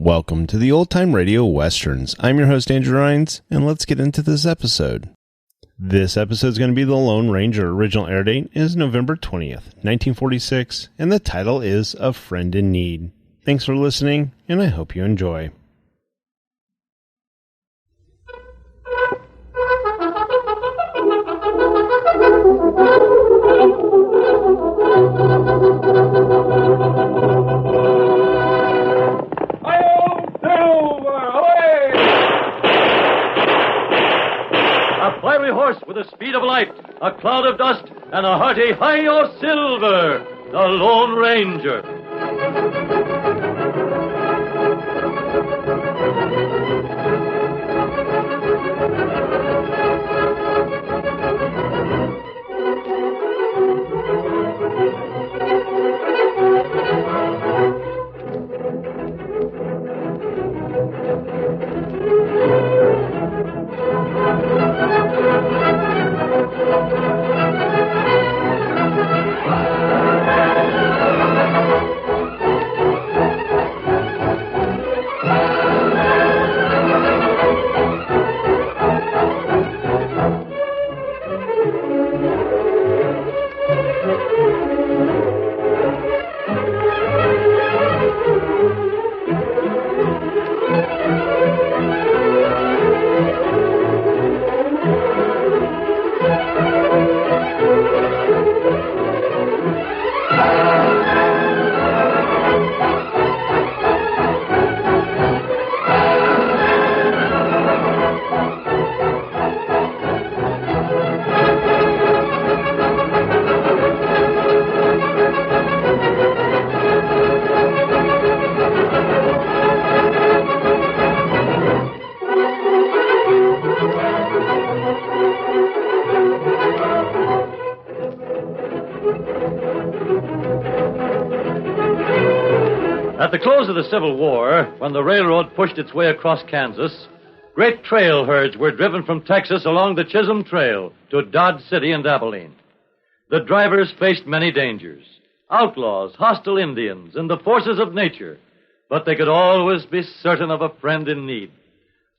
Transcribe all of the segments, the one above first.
Welcome to the Old Time Radio Westerns. I'm your host, Andrew Rines, and let's get into this episode. This episode is going to be The Lone Ranger. Original air date is November 20th, 1946, and the title is A Friend in Need. Thanks for listening, and I hope you enjoy. Horse with the speed of light, a cloud of dust, and a hearty Hi-Yo Silver, the Lone Ranger. At the close of the Civil War, when the railroad pushed its way across Kansas, great trail herds were driven from Texas along the Chisholm Trail to Dodge City and Abilene. The drivers faced many dangers, outlaws, hostile Indians, and the forces of nature, but they could always be certain of a friend in need.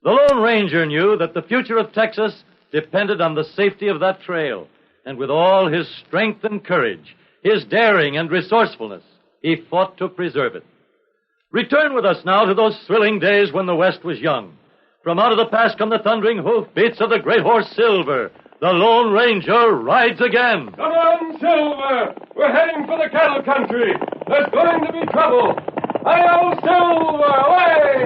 The Lone Ranger knew that the future of Texas depended on the safety of that trail, and with all his strength and courage, his daring and resourcefulness, he fought to preserve it. Return with us now to those thrilling days when the West was young. From out of the past come the thundering hoofbeats of the great horse Silver. The Lone Ranger rides again. Come on, Silver! We're heading for the cattle country. There's going to be trouble. Hi-yo, Silver! Away!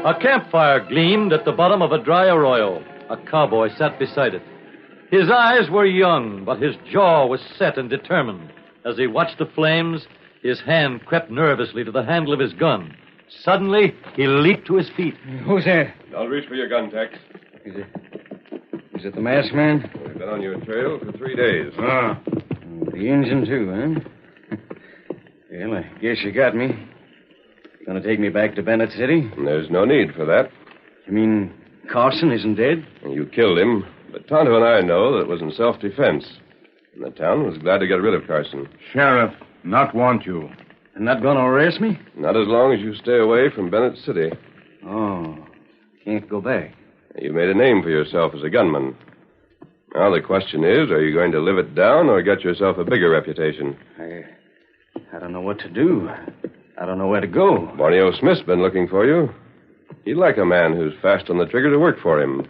A campfire gleamed at the bottom of a dry arroyo. A cowboy sat beside it. His eyes were young, but his jaw was set and determined. As he watched the flames, his hand crept nervously to the handle of his gun. Suddenly, he leaped to his feet. Who's there? I'll reach for your gun, Tex. Is it the masked man? We've been on your trail for 3 days. Ah. The engine, too, huh? Well, I guess you got me. Gonna take me back to Bennett City? There's no need for that. You mean Carson isn't dead? You killed him, but Tonto and I know that it was in self-defense. And the town was glad to get rid of Carson. Sheriff, not want you. And not gonna arrest me? Not as long as you stay away from Bennett City. Oh, can't go back. You made a name for yourself as a gunman. Now the question is, are you going to live it down or get yourself a bigger reputation? I don't know what to do. I don't know where to go. Borneo Smith's been looking for you. He'd like a man who's fast on the trigger to work for him.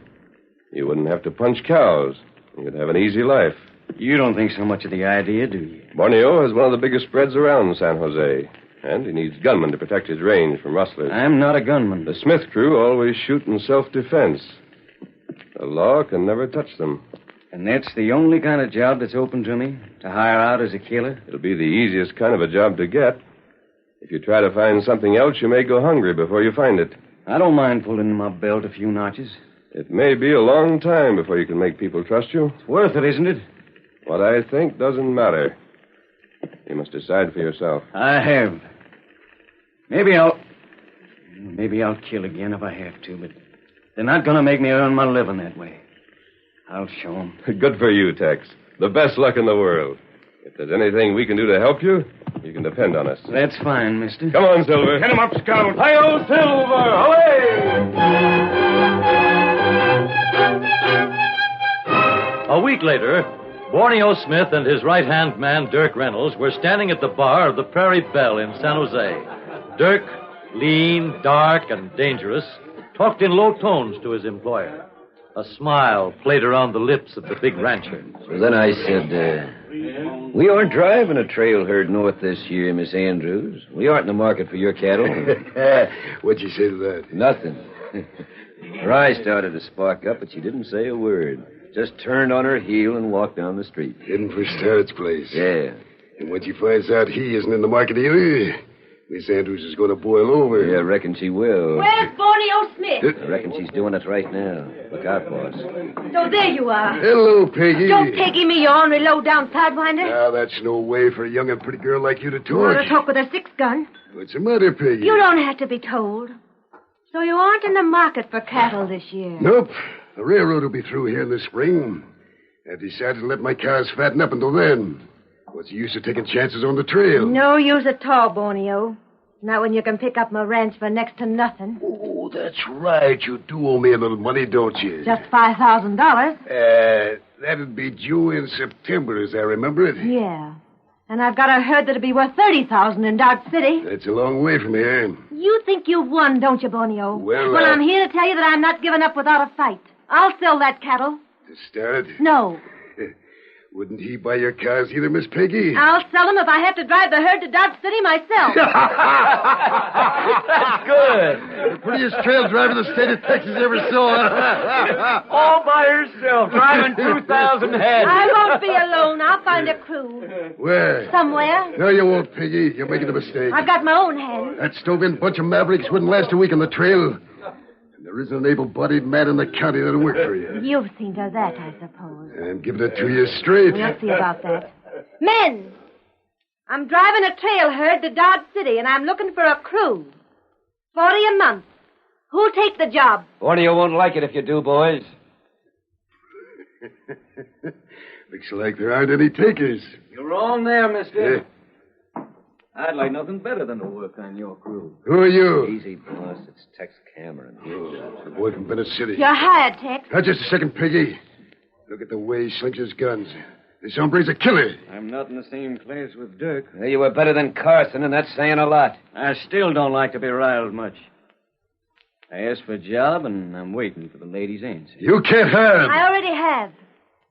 You wouldn't have to punch cows. You'd have an easy life. You don't think so much of the idea, do you? Borneo has one of the biggest spreads around San Jose, and he needs gunmen to protect his range from rustlers. I'm not a gunman. The Smith crew always shoot in self-defense. The law can never touch them. And that's the only kind of job that's open to me? To hire out as a killer? It'll be the easiest kind of a job to get. If you try to find something else, you may go hungry before you find it. I don't mind pulling in my belt a few notches. It may be a long time before you can make people trust you. It's worth it, isn't it? What I think doesn't matter. You must decide for yourself. I have. Maybe I'll kill again if I have to, but they're not going to make me earn my living that way. I'll show him. Good for you, Tex. The best luck in the world. If there's anything we can do to help you, you can depend on us. That's fine, mister. Come on, Silver. Get him up, Scout. Hi-yo, Silver! Away! A week later, Borneo Smith and his right-hand man, Dirk Reynolds, were standing at the bar of the Prairie Belle in San Jose. Dirk, lean, dark, and dangerous, talked in low tones to his employer. A smile played around the lips of the big rancher. So then I said, we aren't driving a trail herd north this year, Miss Andrews. We aren't in the market for your cattle. What'd you say to that? Nothing. Her eyes started to spark up, but she didn't say a word. Just turned on her heel and walked down the street. Heading for Starrett's place. Yeah. And when she finds out he isn't in the market either, Miss Andrews is going to boil over. Yeah, I reckon she will. Where's Borneo Smith? I reckon she's doing it right now. Look out, boss. So there you are. Hello, Peggy. Don't Peggy me, you ornery low-down sidewinder. Now, that's no way for a young and pretty girl like you to You want talk. to talk with a six-gun? What's the matter, Peggy? You don't have to be told. So you aren't in the market for cattle this year? Nope. The railroad will be through here in the spring. I've decided to let my cows fatten up until then. What's the use of taking chances on the trail? No use at all, Borneo. Not when you can pick up my ranch for next to nothing. Oh, that's right. You do owe me a little money, don't you? Just $5,000. That'd be due in September, as I remember it. Yeah. And I've got a herd that'll be worth $30,000 in Dodge City. That's a long way from here. You think you've won, don't you, Borneo? Well, I'm here to tell you that I'm not giving up without a fight. I'll sell that cattle. To start? No. Wouldn't he buy your cows either, Miss Peggy? I'll sell them if I have to drive the herd to Dodge City myself. That's good. The prettiest trail driver the state of Texas ever saw. All by herself, driving 2,000 head. I won't be alone. I'll find a crew. Where? Somewhere. No, you won't, Peggy. You're making a mistake. I've got my own hand. That stove-in bunch of mavericks wouldn't last a week on the trail. And there isn't an able-bodied man in the county that'll work for you. You've seen to that, I suppose. I'm giving it to you straight. We'll see about that. Men! I'm driving a trail herd to Dodge City, and I'm looking for a crew. 40 a month. Who'll take the job? Borneo won't like it if you do, boys. Looks like there aren't any takers. You're wrong there, mister. Eh? I'd like nothing better than to work on your crew. Who are you? Easy, boss. It's Tex Cameron. The boy from Bennett City. You're hired, Tex. Now, just a second, Peggy. Look at the way he slings his guns. This hombre's a killer. I'm not in the same class with Dirk. Well, you were better than Carson, and that's saying a lot. I still don't like to be riled much. I asked for a job, and I'm waiting for the lady's answer. You can't have. I already have.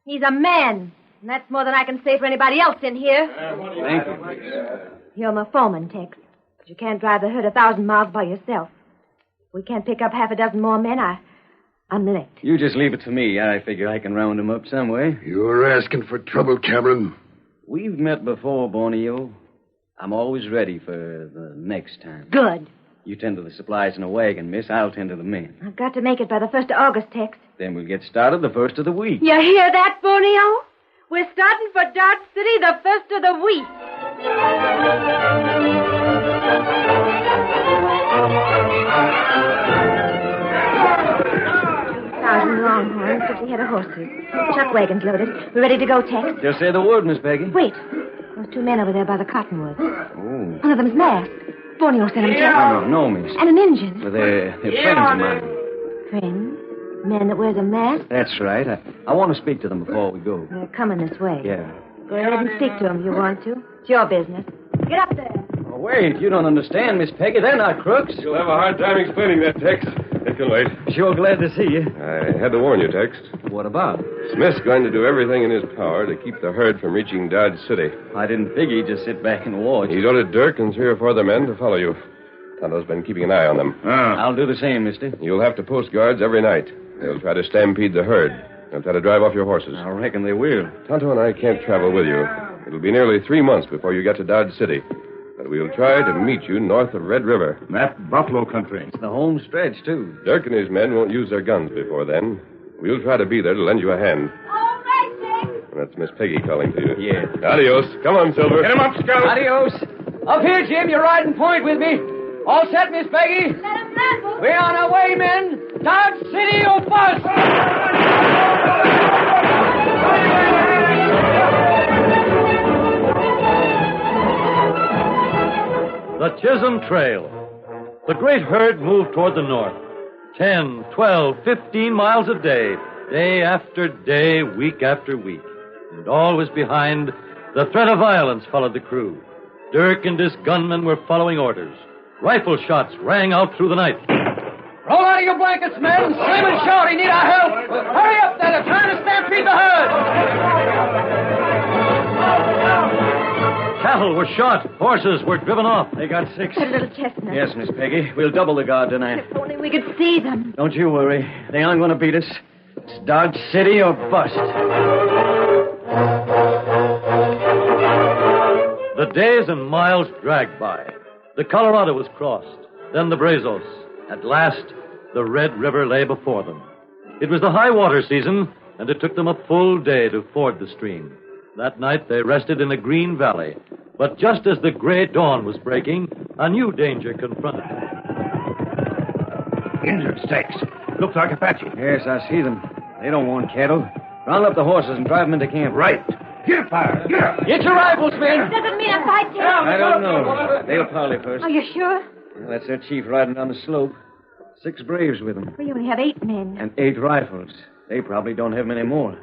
He's a man. And that's more than I can say for anybody else in here. Thank you. You're my foreman, Tex. But you can't drive the herd 1,000 miles by yourself. If we can't pick up half a dozen more men, I'm licked. You just leave it to me. I figure I can round them up some way. You're asking for trouble, Cameron. We've met before, Borneo. I'm always ready for the next time. Good. You tend to the supplies in a wagon, miss. I'll tend to the men. I've got to make it by the 1st of August, Tex. Then we'll get started the first of the week. You hear that, Borneo? We're starting for Dodge City the 1st of the week. 2,000 longhorns, 50 head of horses. Chuck wagons loaded. We're ready to go, Tex. Just say the word, Miss Peggy. Wait. Those two men over there by the cottonwoods. Oh. One of them's masked. Borneo sent him, Tex. No, miss. And an Injun. Well, they're friends of mine. Friends? Men that wears a mask? That's right. I want to speak to them before we go. They're coming this way. Yeah. Go ahead and speak to them if you want to. It's your business. Get up there. Oh, wait, you don't understand, Miss Peggy. They're not crooks. You'll have a hard time explaining that, Tex. It can wait. Sure glad to see you. I had to warn you, Tex. What about? Smith's going to do everything in his power to keep the herd from reaching Dodge City. I didn't figure you'd just sit back and watch. He's ordered Dirk and 3 or 4 other men to follow you. Tonto's been keeping an eye on them. I'll do the same, mister. You'll have to post guards every night. They'll try to stampede the herd. They'll try to drive off your horses. I reckon they will. Tonto and I can't travel with you. It'll be nearly 3 months before you get to Dodge City. But we'll try to meet you north of Red River. That buffalo country. It's the home stretch, too. Dirk and his men won't use their guns before then. We'll try to be there to lend you a hand. All right, Tex. And that's Miss Peggy calling to you. Yeah. Adios. Come on, Silver. Get him up, Scout. Adios. Up here, Jim. You're riding point with me. All set, Miss Peggy? Let him ramble. We're on our way, men. Dodge City or bust. Chisholm Trail. The great herd moved toward the north. 10, 12, 15 miles a day, day after day, week after week. And always behind, the threat of violence followed the crew. Dirk and his gunmen were following orders. Rifle shots rang out through the night. Roll out of your blankets, men. Slim and Shorty need our help. Hurry up, there. They're trying to stampede the herd. Cattle were shot. Horses were driven off. They got 6. That little chestnut. Yes, Miss Peggy. We'll double the guard tonight. If only we could see them. Don't you worry. They aren't going to beat us. It's Dodge City or bust. The days and miles dragged by. The Colorado was crossed, then the Brazos. At last, the Red River lay before them. It was the high water season, and it took them a full day to ford the stream. That night, they rested in a green valley. But just as the gray dawn was breaking, a new danger confronted them. Indian stakes. Looks like Apache. Yes, I see them. They don't want cattle. Round up the horses and drive them into camp. Right. Get fire. Get up. Get your rifles, men. Doesn't mean a fight, Ted. I don't know. They'll parley first. Are you sure? Well, that's their chief riding down the slope. 6 braves with them. We only have 8 men. And 8 rifles. They probably don't have many more.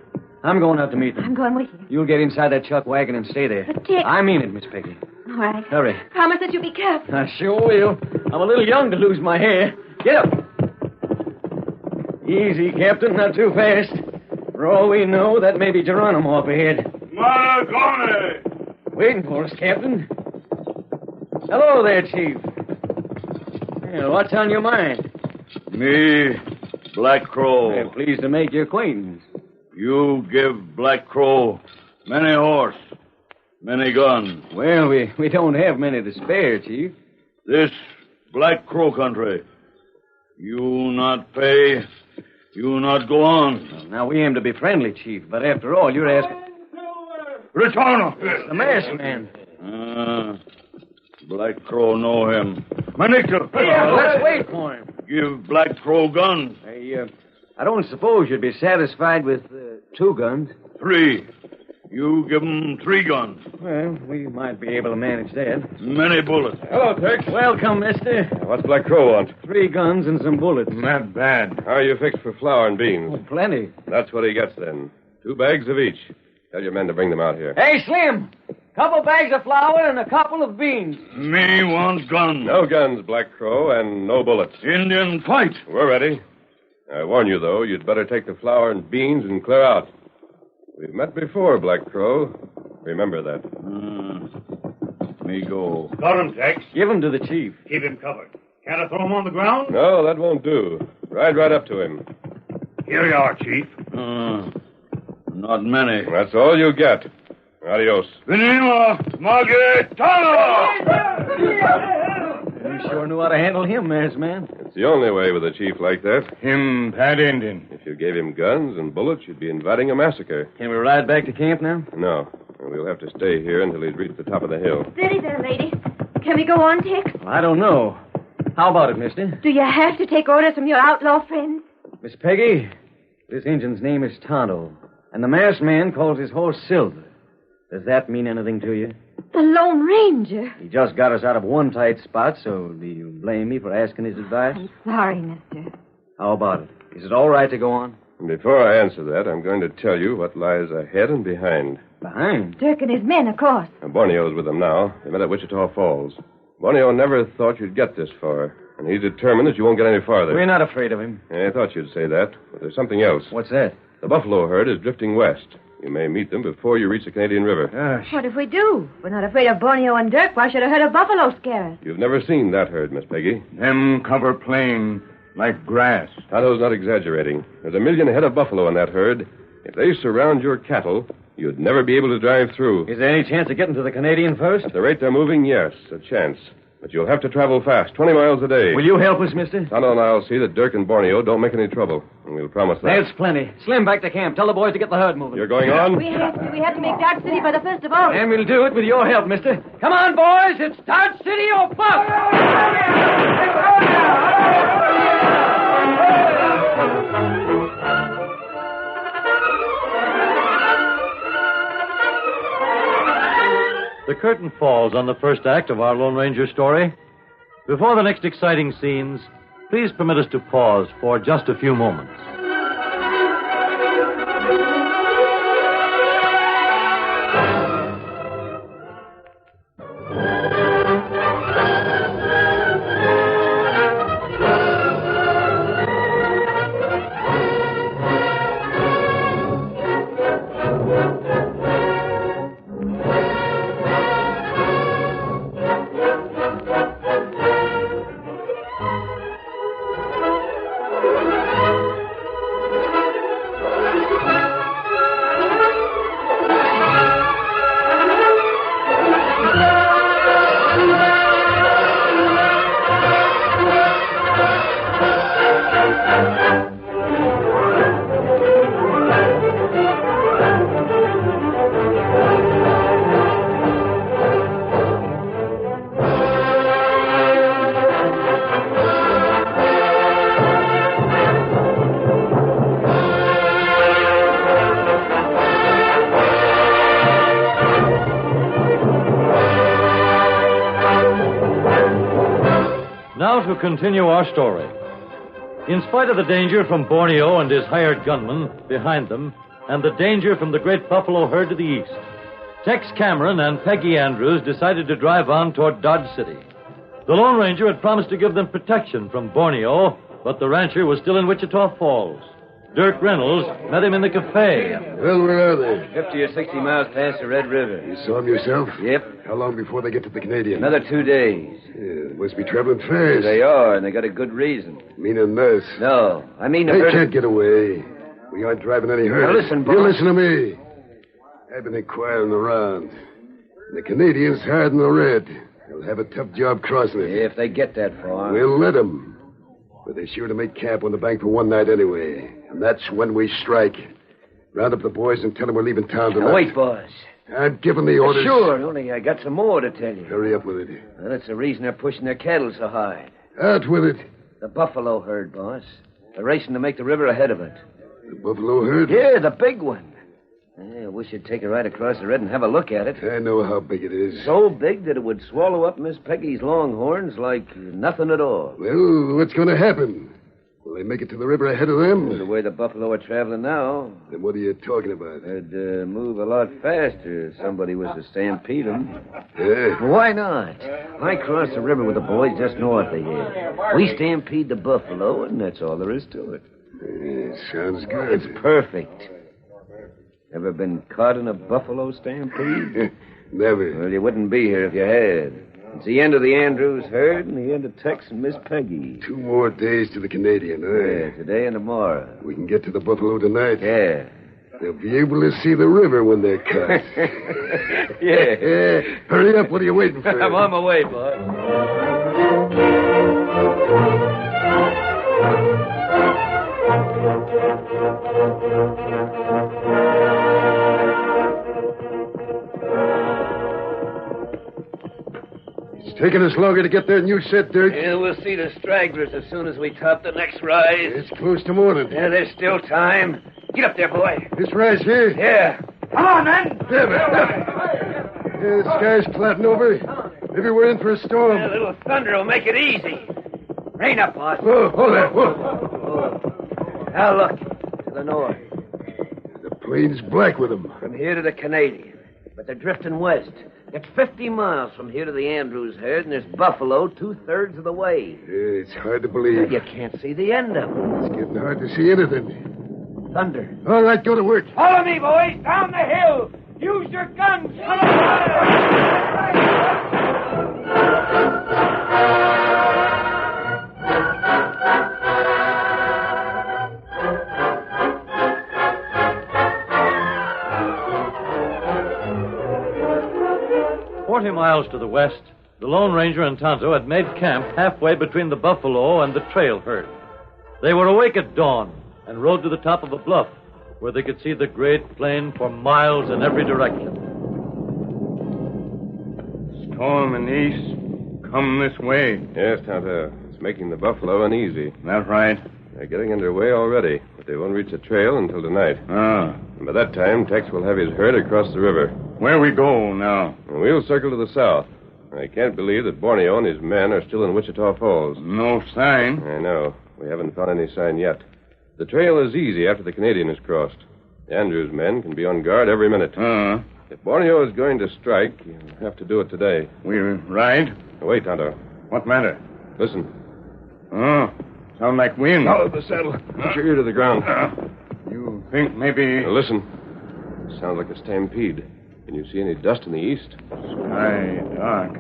I'm going out to meet them. I'm going with you. You'll get inside that chuck wagon and stay there. But, Dick... I mean it, Miss Peggy. All right. Hurry. Promise that you'll be careful. I sure will. I'm a little young to lose my hair. Get up. Easy, Captain. Not too fast. For all we know, that may be Geronimo up ahead. Maragone! Waiting for us, Captain. Hello there, Chief. Well, what's on your mind? Me, Black Crow. I'm pleased to make your acquaintance. You give Black Crow many horse, many gun. Well, we don't have many to spare, Chief. This Black Crow country. You not pay, you not go on. Now, we aim to be friendly, Chief, but after all, you're asking... Return. The masked man. Black Crow know him. Manickel. Let's wait for him. Give Black Crow gun. I don't suppose you'd be satisfied with 2 guns. 3. You give him 3 guns. Well, we might be able to manage that. Many bullets. Hello, Tex. Welcome, mister. What's Black Crow want? 3 guns and some bullets. Not bad. How are you fixed for flour and beans? Oh, plenty. That's what he gets then. 2 bags of each. Tell your men to bring them out here. Hey, Slim. Couple bags of flour and a couple of beans. Me want gun. No guns, Black Crow, and no bullets. Indian fight. We're ready. I warn you, though, you'd better take the flour and beans and clear out. We've met before, Black Crow. Remember that. Me go. Got him, Tex. Give him to the chief. Keep him covered. Can't I throw him on the ground? No, that won't do. Ride right up to him. Here you are, Chief. Not many. That's all you get. Adios. Venima Margaretano! You sure knew how to handle him, masked man. It's the only way with a chief like that. Him bad Indian. If you gave him guns and bullets, you'd be inviting a massacre. Can we ride back to camp now? No. We'll have to stay here until he's reached the top of the hill. Steady there, lady. Can we go on, Tex? Well, I don't know. How about it, mister? Do you have to take orders from your outlaw friends? Miss Peggy, this Injun's name is Tonto, and the masked man calls his horse Silver. Does that mean anything to you? The Lone Ranger. He just got us out of one tight spot, so do you blame me for asking his advice? I'm sorry, mister. How about it? Is it all right to go on? And before I answer that, I'm going to tell you what lies ahead and behind. Behind? Dirk and his men, of course. Now, Borneo's with them now. They met at Wichita Falls. Borneo never thought you'd get this far, and he's determined that you won't get any farther. We're not afraid of him. I thought you'd say that, but there's something else. What's that? The buffalo herd is drifting west. You may meet them before you reach the Canadian River. Gosh. What if we do? We're not afraid of Borneo and Dirk. Why should a herd of buffalo scare us? You've never seen that herd, Miss Peggy. Them cover plain like grass. Tonto's not exaggerating. There's 1 million head of buffalo in that herd. If they surround your cattle, you'd never be able to drive through. Is there any chance of getting to the Canadian first? At the rate they're moving, yes, a chance. But you'll have to travel fast, 20 miles a day. Will you help us, mister? Tonto and I'll see that Dirk and Borneo don't make any trouble. And we'll promise that. That's plenty. Slim, back to camp. Tell the boys to get the herd moving. You're going on? We have to. We have to make Dodge City by the first of all. And we'll do it with your help, mister. Come on, boys. It's Dodge City or bust. the curtain falls on the first act of our Lone Ranger story. Before the next exciting scenes, please permit us to pause for just a few moments. Now to continue our story. In spite of the danger from Borneo and his hired gunmen behind them, and the danger from the great buffalo herd to the east, Tex Cameron and Peggy Andrews decided to drive on toward Dodge City. The Lone Ranger had promised to give them protection from Borneo, but the rancher was still in Wichita Falls. Dirk Reynolds met him in the cafe. Well, where are they? 50 or 60 miles past the Red River. You saw them yourself? Yep. How long before they get to the Canadian? Another 2 days. Yeah, must be traveling fast. They are, and they got a good reason. Meaning us? No, I mean... They can't get away. We aren't driving any herd. Now listen, boss. You listen to me. I've been inquiring around. The Canadians hiding the red. They'll have a tough job crossing it. If they get that far. We'll let them. But they're sure to make camp on the bank for one night anyway. And that's when we strike. Round up the boys and tell them we're leaving town tonight. Now, wait, boss. I'm giving the orders. Sure, only I got some more to tell you. Hurry up with it. Well, that's the reason they're pushing their cattle so hard. Out with it. The buffalo herd, boss. They're racing to make the river ahead of it. The buffalo herd? Yeah, the big one. I wish you'd take a ride across the red and have a look at it. I know how big it is. So big that it would swallow up Miss Peggy's longhorns like nothing at all. Well, what's going to happen? Will they make it to the river ahead of them? The way the buffalo are traveling now. Then what are you talking about? They'd move a lot faster if somebody was to stampede them. Yeah. Why not? I cross the river with the boys just north of here. We stampede the buffalo, and that's all there is to it. Sounds good. It's perfect. Ever been caught in a buffalo stampede? Never. Well, you wouldn't be here if you had. It's the end of the Andrews herd and the end of Tex and Miss Peggy. 2 more days to the Canadian, huh? Yeah, today and tomorrow. We can get to the buffalo tonight. Yeah. They'll be able to see the river when they're cut. Yeah. Hurry up. What are you waiting for? I'm on my way, boss. It's taking us longer to get there than you said, Dirk. Yeah, we'll see the stragglers as soon as we top the next rise. It's close to morning. Yeah, there's still time. Get up there, boy. This rise here? Yeah. Come on, man. Yeah, the sky's clouding over. Maybe we're in for a storm. Yeah, a little thunder will make it easy. Rain up, boss. Whoa, hold there. Whoa. Oh. Now look, to the north. The plain's black with them. From here to the Canadian. But they're drifting west. It's 50 miles from here to the Andrews herd, and there's buffalo 2/3 of the way. Yeah, it's hard to believe. You can't see the end of it. It's getting hard to see anything. Thunder. All right, go to work. Follow me, boys. Down the hill. Use your guns. Come on. 40 miles to the west, the Lone Ranger and Tonto had made camp halfway between the buffalo and the trail herd. They were awake at dawn and rode to the top of a bluff where they could see the great plain for miles in every direction. Storm in the east. Come this way. Yes, Tonto. It's making the buffalo uneasy. That's right. They're getting underway already, but they won't reach the trail until tonight. Ah. And by that time, Tex will have his herd across the river. Where we go now? We'll circle to the south. I can't believe that Borneo and his men are still in Wichita Falls. No sign. I know. We haven't found any sign yet. The trail is easy after the Canadian is crossed. Andrews' men can be on guard every minute. If Borneo is going to strike, he'll have to do it today. We'll ride? Wait, Tonto. What matter? Listen. Oh, sound like wind. Follow the saddle. Put your ear to the ground. You think maybe... Now listen. It sounds like a stampede. Can you see any dust in the east? Sky dark.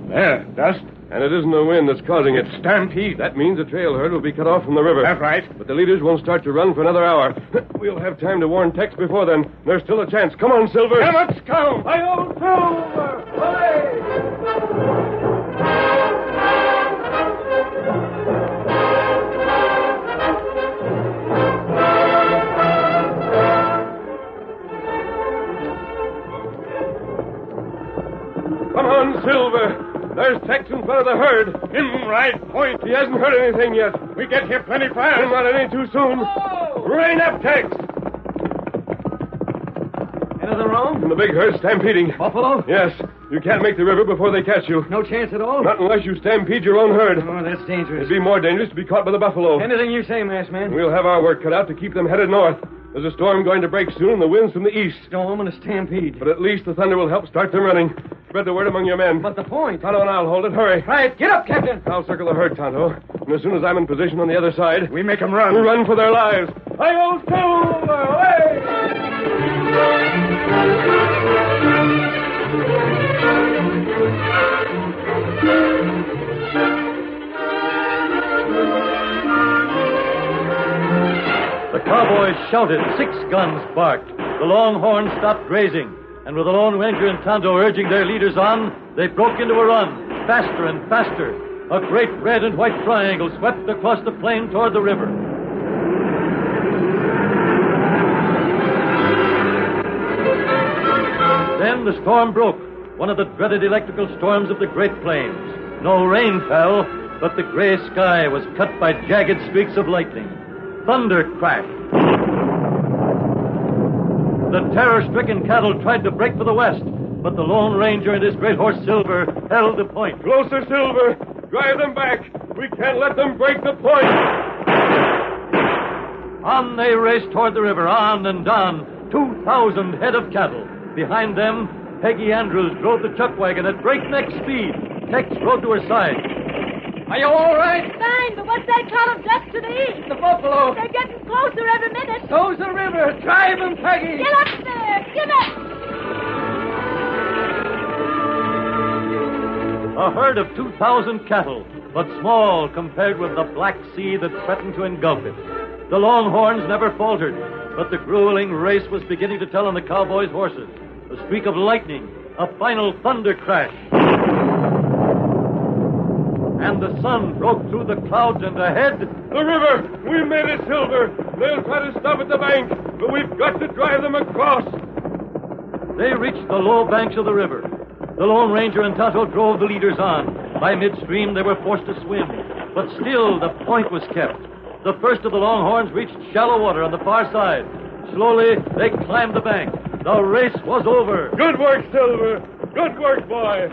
There, dust. And it isn't the wind that's causing it. Stampede. That means the trail herd will be cut off from the river. That's right. But the leaders won't start to run for another hour. We'll have time to warn Tex before then. There's still a chance. Come on, Silver. Let's go. Hi-yo, Silver. Come on, Silver. There's Tex in front of the herd. Him right point. He hasn't heard anything yet. We get here plenty fast. Not any too soon. Rein up, Tex. Anything wrong? And the big herd's stampeding. Buffalo? Yes. You can't make the river before they catch you. No chance at all? Not unless you stampede your own herd. Oh, that's dangerous. It'd be more dangerous to be caught by the buffalo. Anything you say, masked man. We'll have our work cut out to keep them headed north. There's a storm going to break soon, and the wind's from the east. Storm and a stampede. But at least the thunder will help start them running. Spread the word among your men. But the point... Tonto and I'll hold it. Hurry. Right, get up, Captain. I'll circle the herd, Tonto. And as soon as I'm in position on the other side... We make 'em run. We'll run for their lives. Hi-yo, Silver! Away! The cowboys shouted. 6 guns barked. The longhorns stopped grazing. And with the Lone Ranger and Tonto urging their leaders on, they broke into a run, faster and faster. A great red and white triangle swept across the plain toward the river. Then the storm broke, one of the dreaded electrical storms of the Great Plains. No rain fell, but the gray sky was cut by jagged streaks of lightning. Thunder crashed. The terror-stricken cattle tried to break for the west, but the Lone Ranger and his great horse Silver held the point. Closer, Silver. Drive them back. We can't let them break the point. On they raced toward the river, on and on. 2,000 head of cattle. Behind them, Peggy Andrews drove the chuck wagon at breakneck speed. Tex rode to her side. Are you all right? Fine, but what's that column just to the east? The buffalo. They're getting closer every minute. So's the river. Drive 'em, Peggy. Get up there. Get up. A herd of 2,000 cattle, but small compared with the black sea that threatened to engulf it. The Longhorns never faltered, but the grueling race was beginning to tell on the cowboys' horses. A streak of lightning, a final thunder crash. And the sun broke through the clouds, and ahead... The river! We made it, Silver! They'll try to stop at the bank, but we've got to drive them across. They reached the low banks of the river. The Lone Ranger and Tonto drove the leaders on. By midstream, they were forced to swim, but still the point was kept. The first of the Longhorns reached shallow water on the far side. Slowly, they climbed the bank. The race was over. Good work, Silver! Good work, boy!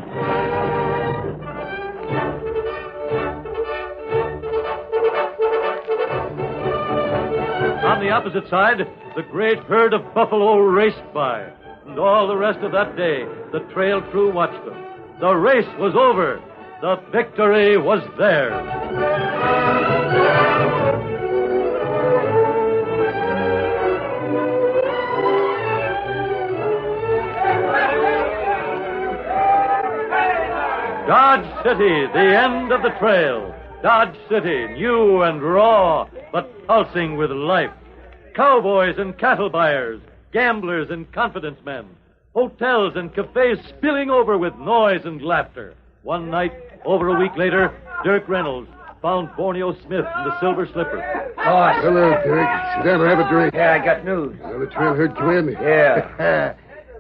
On the opposite side, the great herd of buffalo raced by. And all the rest of that day, the trail crew watched them. The race was over. The victory was theirs. Dodge City, the end of the trail. Dodge City, new and raw, but pulsing with life. Cowboys and cattle buyers, gamblers and confidence men. Hotels and cafes spilling over with noise and laughter. One night, over a week later, Dirk Reynolds found Borneo Smith in the Silver Slipper. Boss. Hello, Dirk. Sit down and have a drink. Yeah, I got news. The trail herd come in? Yeah.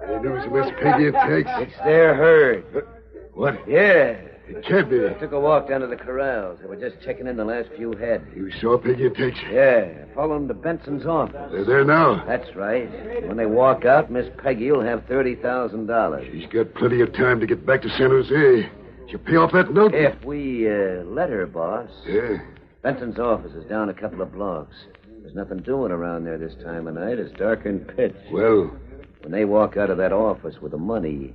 Any news of Miss Peggy and Tex? It's their herd. What? Yeah. It can't be. I took a walk down to the corrals. They were just checking in the last few head. You saw Peggy and Tex? Yeah, follow them to Benson's office. They're there now? That's right. When they walk out, Miss Peggy will have $30,000. She's got plenty of time to get back to San Jose. She'll pay off that note. If we let her, boss. Yeah. Benson's office is down a couple of blocks. There's nothing doing around there this time of night. It's dark and pitch. Well, when they walk out of that office with the money,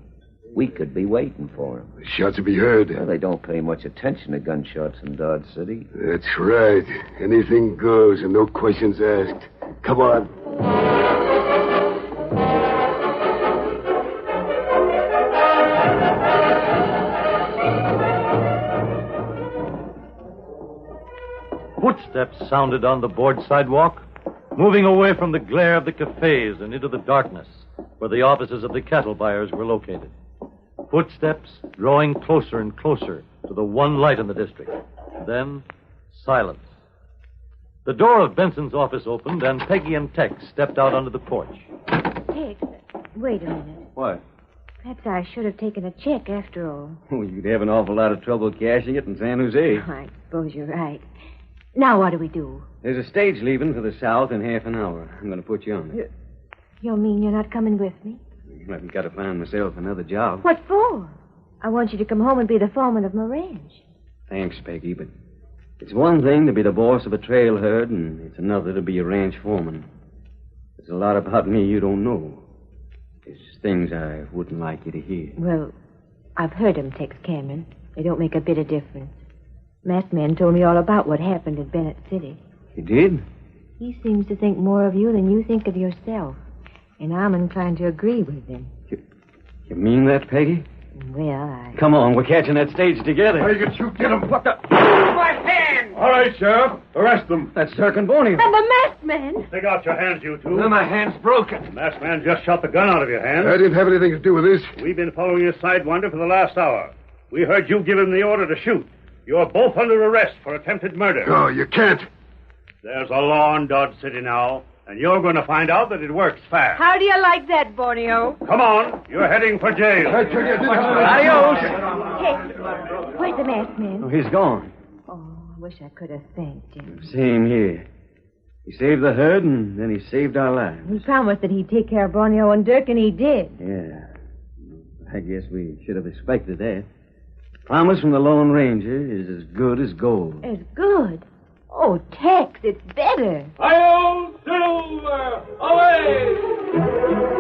we could be waiting for them. The shots will be heard. Well, they don't pay much attention to gunshots in Dodge City. That's right. Anything goes and no questions asked. Come on. Footsteps sounded on the board sidewalk, moving away from the glare of the cafes and into the darkness where the offices of the cattle buyers were located. Footsteps drawing closer and closer to the one light in the district. Then, silence. The door of Benson's office opened, and Peggy and Tex stepped out onto the porch. Tex, wait a minute. What? Perhaps I should have taken a check after all. Oh, you'd have an awful lot of trouble cashing it in San Jose. I suppose you're right. Now what do we do? There's a stage leaving for the south in half an hour. I'm going to put you on it. You mean you're not coming with me? I've got to find myself another job. What for? I want you to come home and be the foreman of my ranch. Thanks, Peggy, but it's one thing to be the boss of a trail herd, and it's another to be a ranch foreman. There's a lot about me you don't know. There's things I wouldn't like you to hear. Well, I've heard them, Tex Cameron. They don't make a bit of difference. Masked Man told me all about what happened in Bennett City. He did? He seems to think more of you than you think of yourself. And I'm inclined to agree with him. You mean that, Peggy? Well, Come on, we're catching that stage together. Hey, you get him. What the... My hand! All right, Sheriff. Arrest them. That's Zirk and Boney. And the masked man! Take out your hands, you two. Now my hand's broken. The masked man just shot the gun out of your hand. I didn't have anything to do with this. We've been following your sidewinder for the last hour. We heard you give him the order to shoot. You're both under arrest for attempted murder. No, you can't. There's a law in Dodge City now, and you're going to find out that it works fast. How do you like that, Borneo? Come on. You're heading for jail. Adios. Hey, where's the masked man? Oh, he's gone. Oh, I wish I could have thanked him. Same here. He saved the herd, and then he saved our lives. He promised that he'd take care of Borneo and Dirk, and he did. Yeah. I guess we should have expected that. Promise from the Lone Ranger is as good as gold. It's good. Oh, Tex, it's better. Hi-yo, Silver! Away!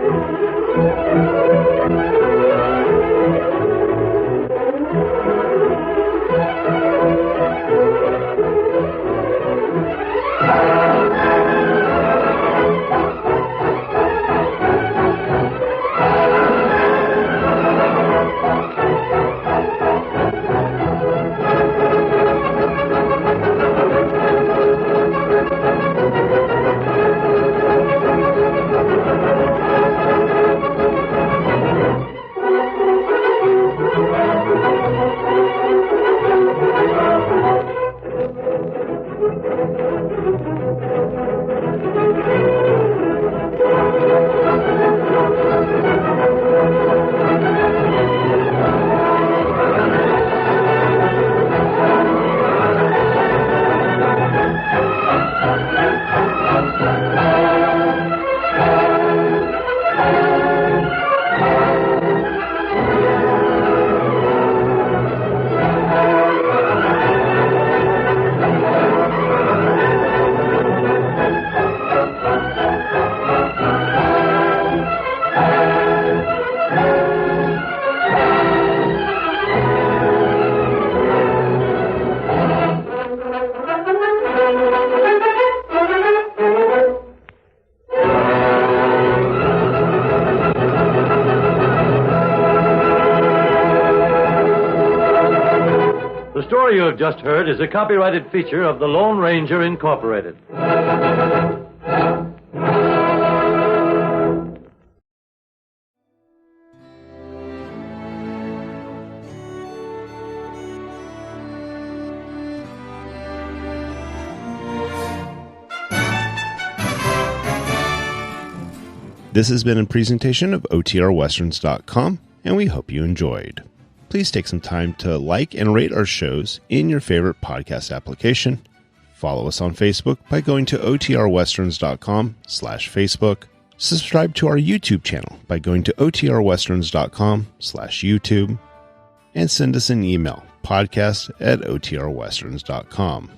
The story you have just heard is a copyrighted feature of the Lone Ranger Incorporated. This has been a presentation of OTRWesterns.com, and we hope you enjoyed. please take some time to like and rate our shows in your favorite podcast application. Follow us on Facebook by going to otrwesterns.com/Facebook. Subscribe to our YouTube channel by going to otrwesterns.com/YouTube. And send us an email, podcast@otrwesterns.com.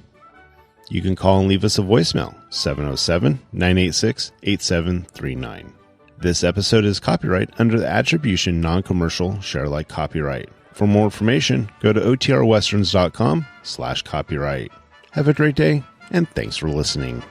You can call and leave us a voicemail, 707-986-8739. This episode is copyright under the Attribution Non-Commercial Share-alike copyright. For more information, go to otrwesterns.com/copyright. Have a great day, and thanks for listening.